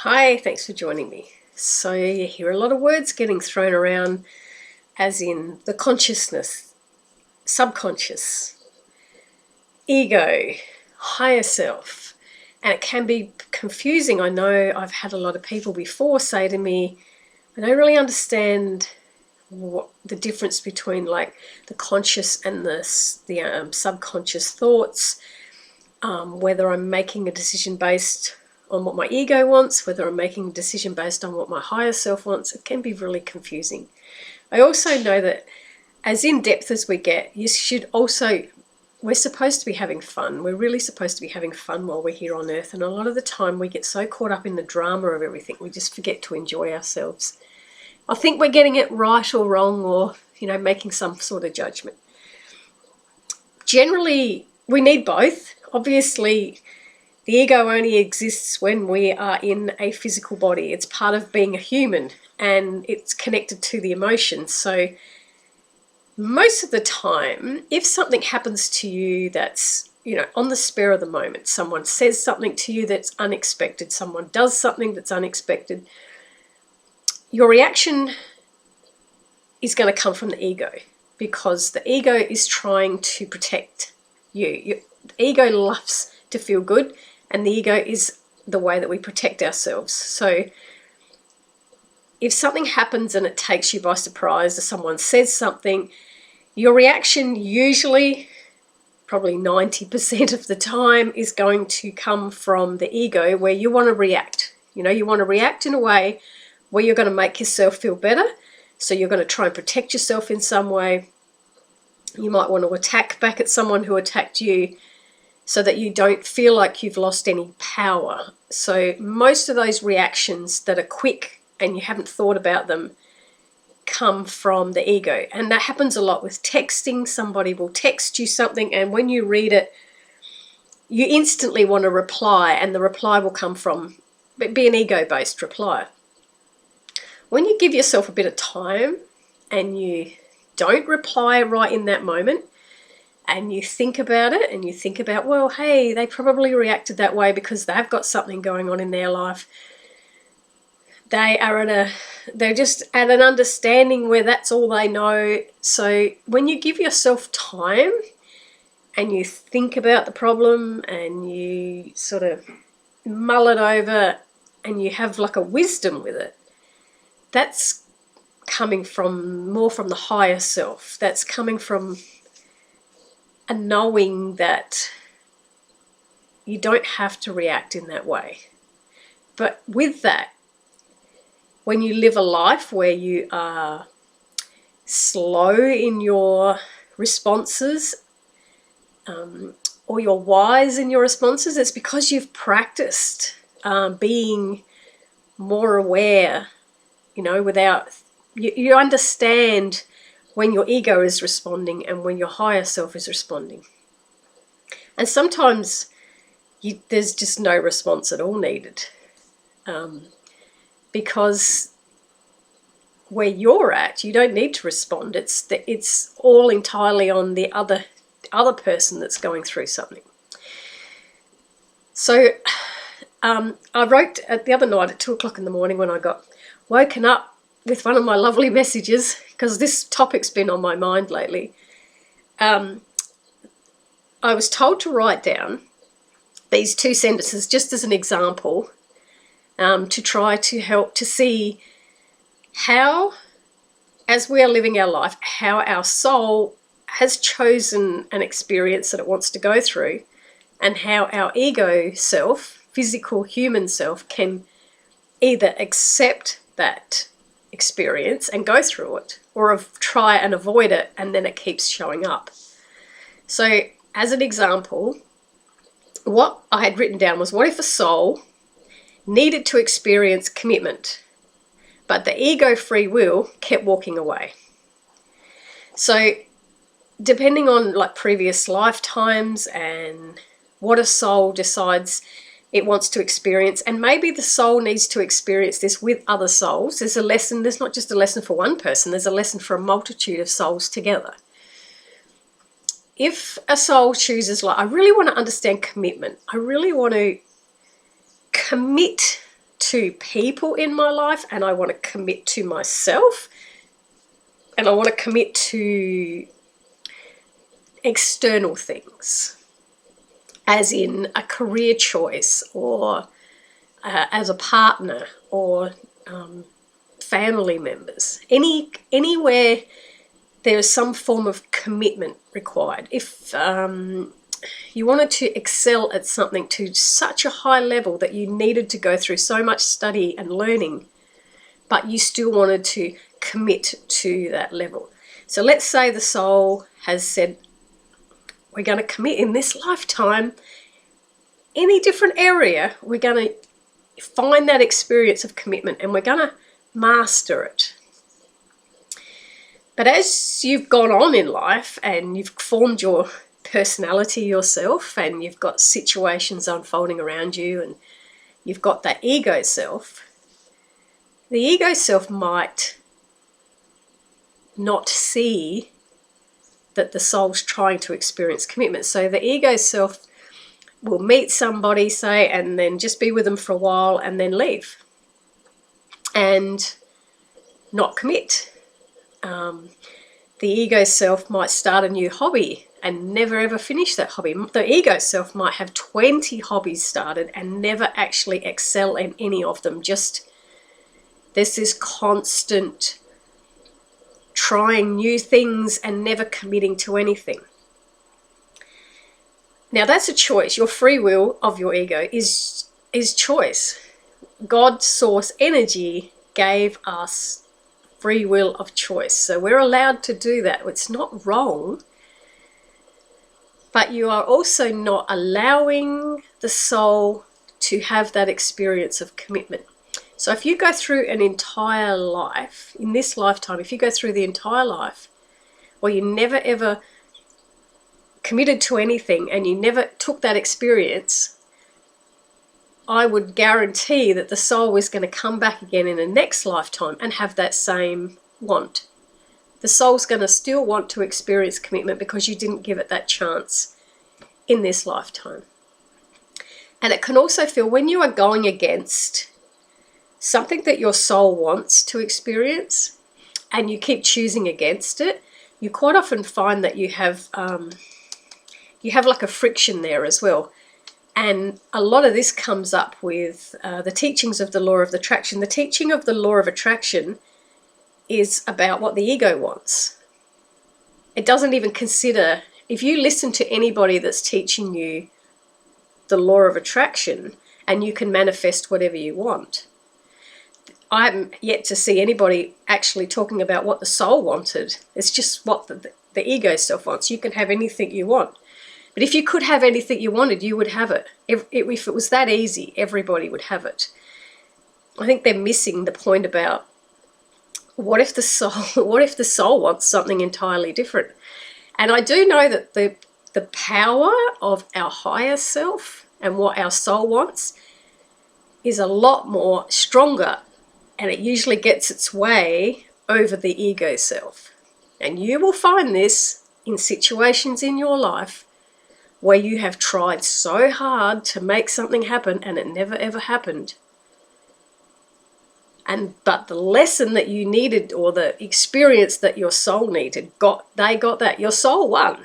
Hi, thanks for joining me. So you hear a lot of words getting thrown around, as in the consciousness, subconscious, ego, higher self, and it can be confusing. I know I've had a lot of people before say to me, I don't really understand what the difference between like the conscious and the subconscious thoughts, whether I'm making a decision based on what my ego wants, whether I'm making a decision based on what my higher self wants. It can be really confusing. I also know that as in-depth as we get, we're supposed to be having fun. We're really supposed to be having fun while we're here on earth. And a lot of the time we get so caught up in the drama of everything, we just forget to enjoy ourselves. I think we're getting it right or wrong, or, making some sort of judgment. Generally, we need both. Obviously, the ego only exists when we are in a physical body. It's part of being a human and it's connected to the emotions. So most of the time, if something happens to you that's, on the spur of the moment, someone says something to you that's unexpected, someone does something that's unexpected, your reaction is going to come from the ego, because the ego is trying to protect you. The ego loves to feel good, and the ego is the way that we protect ourselves. So if something happens and it takes you by surprise, or someone says something, your reaction usually, probably 90% of the time, is going to come from the ego, where you want to react. You want to react in a way where you're going to make yourself feel better. So you're going to try and protect yourself in some way. You might want to attack back at someone who attacked you, so that you don't feel like you've lost any power. So most of those reactions that are quick and you haven't thought about them come from the ego. And that happens a lot with texting. Somebody will text you something, and when you read it, you instantly want to reply, and the reply will come from, be an ego-based reply. When you give yourself a bit of time and you don't reply right in that moment, and you think about it, and you think about, well, hey, they probably reacted that way because they've got something going on in their life. They're just at an understanding where that's all they know. So when you give yourself time and you think about the problem and you sort of mull it over and you have like a wisdom with it, that's coming from more from the higher self. That's coming from a knowing that you don't have to react in that way. But with that, when you live a life where you are slow in your responses, or you're wise in your responses, it's because you've practiced being more aware, you understand when your ego is responding and when your higher self is responding. And sometimes there's just no response at all needed, because where you're at, you don't need to respond. It's all entirely on the other person that's going through something. So I wrote the other night at 2 o'clock in the morning, when I got woken up with one of my lovely messages, because this topic's been on my mind lately. I was told to write down these 2 sentences just as an example, to try to help to see how, as we are living our life, how our soul has chosen an experience that it wants to go through, and how our ego self, physical human self, can either accept that experience and go through it, or try and avoid it, and then it keeps showing up. So as an example, what I had written down was, what if a soul needed to experience commitment, but the ego free will kept walking away? So depending on like previous lifetimes and what a soul decides it wants to experience, and maybe the soul needs to experience this with other souls. There's a lesson, there's not just a lesson for one person, there's a lesson for a multitude of souls together. If a soul chooses, like, I really want to understand commitment, I really want to commit to people in my life, and I want to commit to myself, and I want to commit to external things, as in a career choice, or as a partner, or family members. Anywhere there is some form of commitment required. If you wanted to excel at something to such a high level that you needed to go through so much study and learning, but you still wanted to commit to that level. So let's say the soul has said, we're going to commit in this lifetime, any different area, we're going to find that experience of commitment and we're going to master it. But as you've gone on in life and you've formed your personality yourself, and you've got situations unfolding around you, and you've got that ego self, the ego self might not see that the soul's trying to experience commitment. So the ego self will meet somebody, say, and then just be with them for a while and then leave and not commit. The ego self might start a new hobby and never ever finish that hobby. The ego self might have 20 hobbies started and never actually excel in any of them. Just there's this constant trying new things and never committing to anything. Now that's a choice. Your free will of your ego is choice. God, source, energy gave us free will of choice. So we're allowed to do that. It's not wrong. But you are also not allowing the soul to have that experience of commitment. So if you go through an entire life, in this lifetime, if you go through the entire life where you never ever committed to anything and you never took that experience, I would guarantee that the soul is going to come back again in the next lifetime and have that same want. The soul's going to still want to experience commitment because you didn't give it that chance in this lifetime. And it can also feel when you are going against something that your soul wants to experience and you keep choosing against it, you quite often find that you have like a friction there as well. And a lot of this comes up with the teachings of the law of attraction. The teaching of the law of attraction is about what the ego wants. It doesn't even consider, if you listen to anybody that's teaching you the law of attraction and you can manifest whatever you want, I haven't yet to see anybody actually talking about what the soul wanted. It's just what the ego self wants. You can have anything you want. But if you could have anything you wanted, you would have it. If it was that easy, everybody would have it. I think they're missing the point about what if the soul wants something entirely different? And I do know that the power of our higher self and what our soul wants is a lot more stronger, and it usually gets its way over the ego self. And you will find this in situations in your life where you have tried so hard to make something happen and it never ever happened. But the lesson that you needed, or the experience that your soul needed, they got that. Your soul won.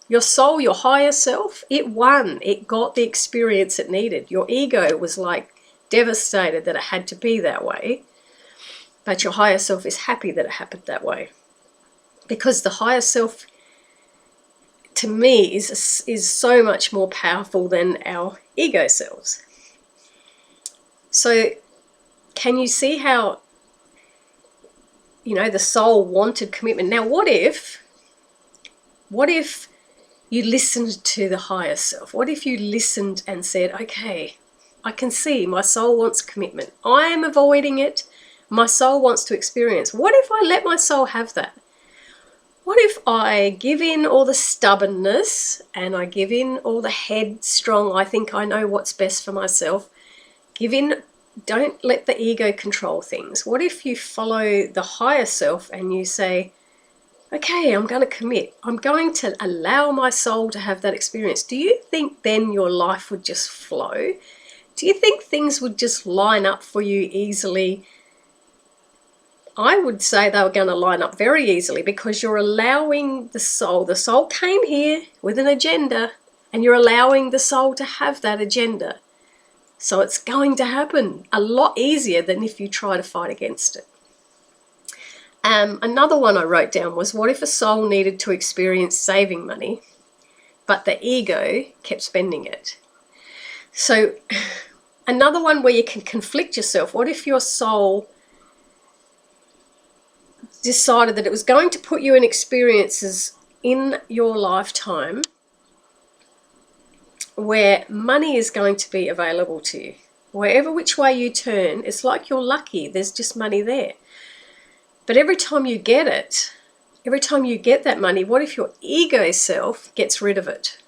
Your soul, your higher self, it won. It got the experience it needed. Your ego was like devastated that it had to be that way. But your higher self is happy that it happened that way. Because the higher self, to me, is so much more powerful than our ego selves. So can you see how, the soul wanted commitment? Now, what if you listened to the higher self? What if you listened and said, okay, I can see my soul wants commitment. I am avoiding it. My soul wants to experience. What if I let my soul have that? What if I give in all the stubbornness and I give in all the headstrong, I think I know what's best for myself? Don't let the ego control things. What if you follow the higher self and you say, okay, I'm going to commit. I'm going to allow my soul to have that experience. Do you think then your life would just flow? do you think things would just line up for you easily? I would say they were going to line up very easily, because you're allowing the soul came here with an agenda, and you're allowing the soul to have that agenda. So it's going to happen a lot easier than if you try to fight against it. Another one I wrote down was, what if a soul needed to experience saving money, but the ego kept spending it? So another one where you can conflict yourself. What if your soul decided that it was going to put you in experiences in your lifetime where money is going to be available to you? Wherever which way you turn, it's like you're lucky, there's just money there. But every time you get it, every time you get that money, what if your ego self gets rid of it?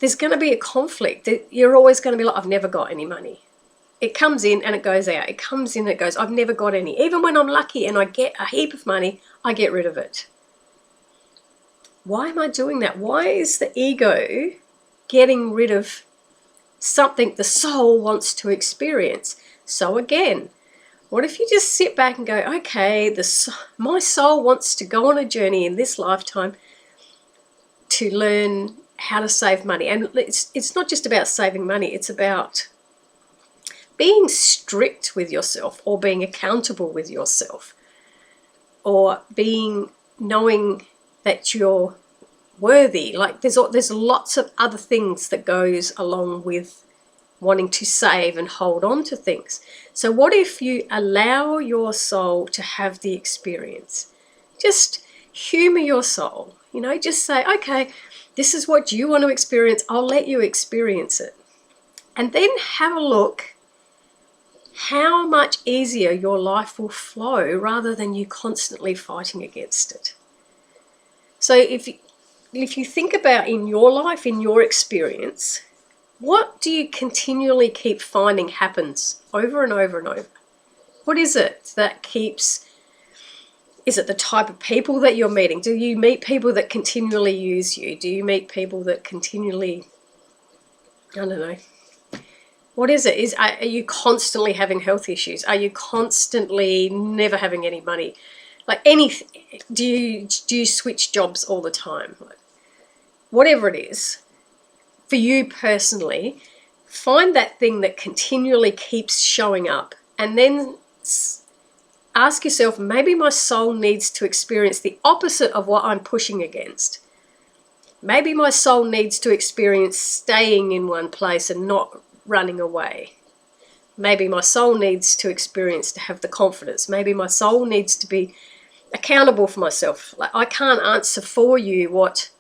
There's going to be a conflict. You're always going to be like, I've never got any money. It comes in and it goes out. It comes in and it goes, I've never got any. Even when I'm lucky and I get a heap of money, I get rid of it. Why am I doing that? Why is the ego getting rid of something the soul wants to experience? So again, what if you just sit back and go, okay, my soul wants to go on a journey in this lifetime to learn how to save money. And it's not just about saving money, it's about being strict with yourself, or being accountable with yourself, or knowing that you're worthy. Like there's lots of other things that goes along with wanting to save and hold on to things. So what if you allow your soul to have the experience? Just humor your soul, just say, okay, this is what you want to experience, I'll let you experience it. And then have a look how much easier your life will flow, rather than you constantly fighting against it. So if you think about in your life, in your experience, what do you continually keep finding happens over and over and over? What is it that keeps... Is it the type of people that you're meeting? Do you meet people that continually use you? Do you meet people that continually... I don't know. What is it? Are you constantly having health issues? Are you constantly never having any money? Like anything? Do you switch jobs all the time? Whatever it is, for you personally, find that thing that continually keeps showing up, and then ask yourself, maybe my soul needs to experience the opposite of what I'm pushing against. Maybe my soul needs to experience staying in one place and not running away. Maybe my soul needs to experience to have the confidence. Maybe my soul needs to be accountable for myself. Like, I can't answer for you what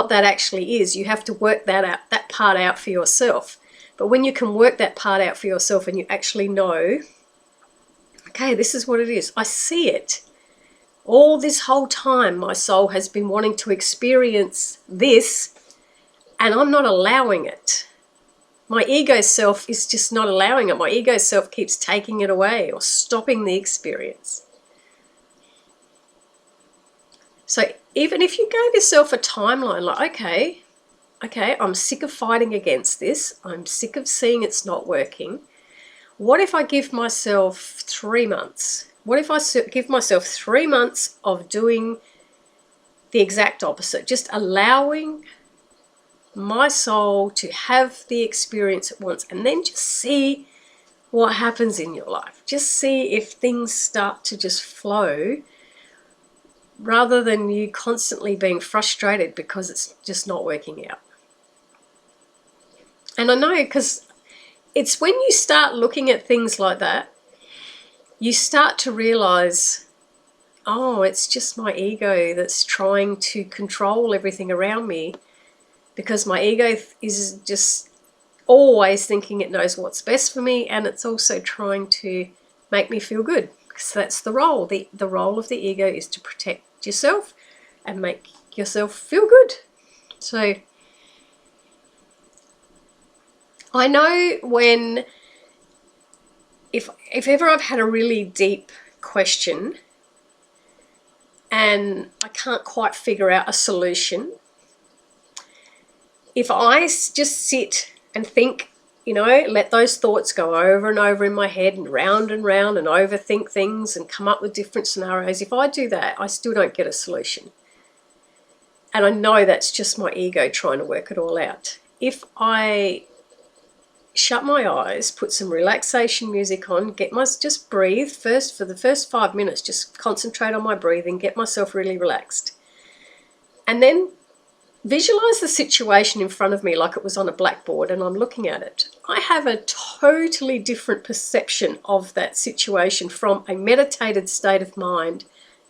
that actually is. You have to work that part out for yourself. But when you can work that part out for yourself and you actually know, okay, this is what it is. I see it. All this whole time my soul has been wanting to experience this, and I'm not allowing it. My ego self is just not allowing it. My ego self keeps taking it away or stopping the experience. So even if you gave yourself a timeline, like, okay, I'm sick of fighting against this. I'm sick of seeing it's not working. What if I give myself 3 months? What if I give myself 3 months of doing the exact opposite? Just allowing my soul to have the experience at once, and then just see what happens in your life. Just see if things start to just flow, rather than you constantly being frustrated because it's just not working out. And I know, because it's when you start looking at things like that, you start to realize, oh, it's just my ego that's trying to control everything around me, because my ego is just always thinking it knows what's best for me, and it's also trying to make me feel good, because that's the role. The role of the ego is to protect yourself and make yourself feel good. So I know when, if ever I've had a really deep question and I can't quite figure out a solution, if I just sit and think you know, let those thoughts go over and over in my head and round and overthink things and come up with different scenarios. If I do that, I still don't get a solution. And I know that's just my ego trying to work it all out. If I shut my eyes, put some relaxation music on, just breathe first for the first 5 minutes, just concentrate on my breathing, get myself really relaxed. And then visualize the situation in front of me like it was on a blackboard and I'm looking at it. I have a totally different perception of that situation from a meditated state of mind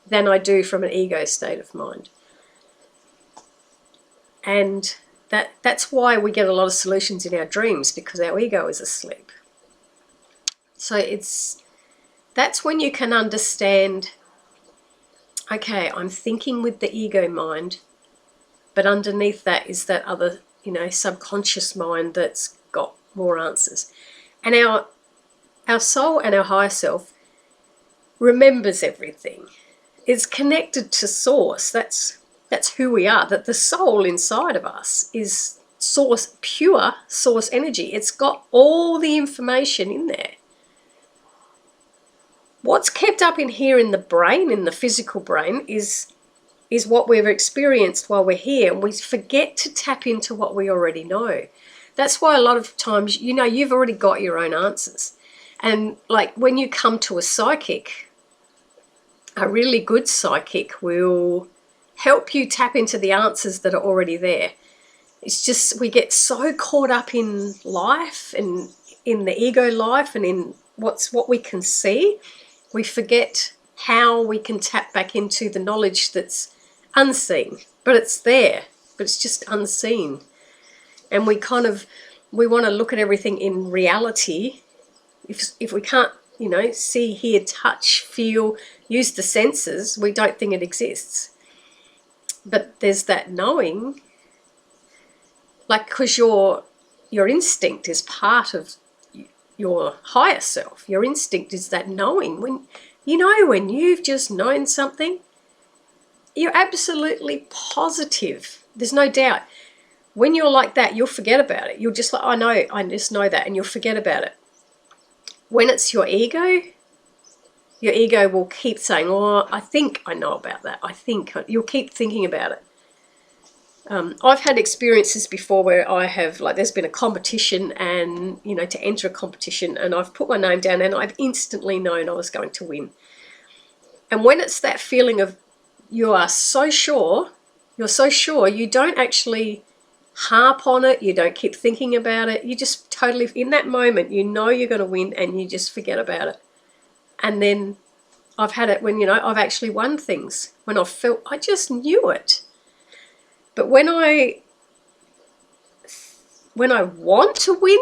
than I do from an ego state of mind. And that's why we get a lot of solutions in our dreams, because our ego is asleep. So that's when you can understand, okay, I'm thinking with the ego mind, but underneath that is that other, you know, subconscious mind that's got more answers. And our soul and our higher self remembers everything. It's connected to source. That's who we are. That the soul inside of us is source, pure source energy. It's got all the information in there. What's kept up in here in the brain, in the physical brain, is what we've experienced while we're here, and we forget to tap into what we already know. That's why a lot of times, you know, you've already got your own answers. And like when you come to a psychic, a really good psychic will help you tap into the answers that are already there. It's just we get so caught up in life and in the ego life and in what we can see, we forget how we can tap back into the knowledge that's unseen, but it's there, but it's just unseen. And we want to look at everything in reality. If we can't, you know, see, hear, touch, feel, use the senses, we don't think it exists. But there's that knowing, like, because your instinct is part of your higher self. Your instinct is that knowing. When you've just known something, you're absolutely positive. There's no doubt. When you're like that, you'll forget about it. You'll just like, I just know that, and you'll forget about it. When it's your ego will keep saying, oh, I think I know about that. You'll keep thinking about it. I've had experiences before where I have, like, there's been a competition and, you know, to enter a competition, and I've put my name down and I've instantly known I was going to win. And when it's that feeling of you're so sure, you don't actually harp on it, you don't keep thinking about it, you just totally, in that moment, you know you're going to win and you just forget about it. And then I've had it when, you know, I've actually won things, when I've felt, I just knew it. But when I want to win,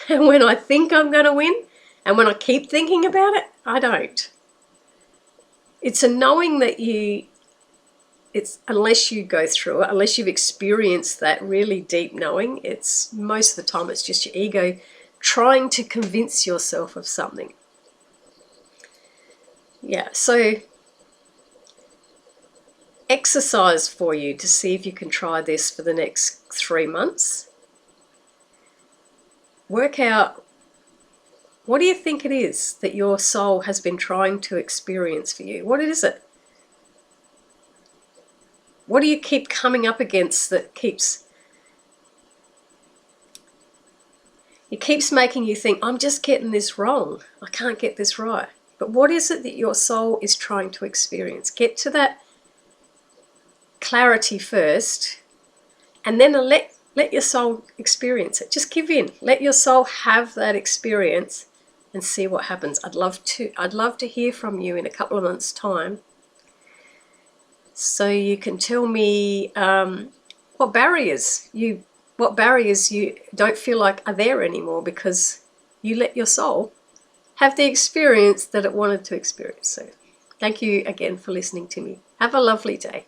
and when I think I'm going to win, and when I keep thinking about it, I don't. It's a knowing that unless you go through it, unless you've experienced that really deep knowing, it's most of the time it's just your ego trying to convince yourself of something. Yeah, so exercise for you to see if you can try this for the next 3 months. Work out, what do you think it is that your soul has been trying to experience for you? What is it? What do you keep coming up against that keeps making you think, I'm just getting this wrong. I can't get this right. But what is it that your soul is trying to experience? Get to that clarity first, and then let your soul experience it. Just give in. Let your soul have that experience and see what happens. I'd love to hear from you in a couple of months' time, so you can tell me what barriers you don't feel like are there anymore because you let your soul have the experience that it wanted to experience. So thank you again for listening to me. Have a lovely day.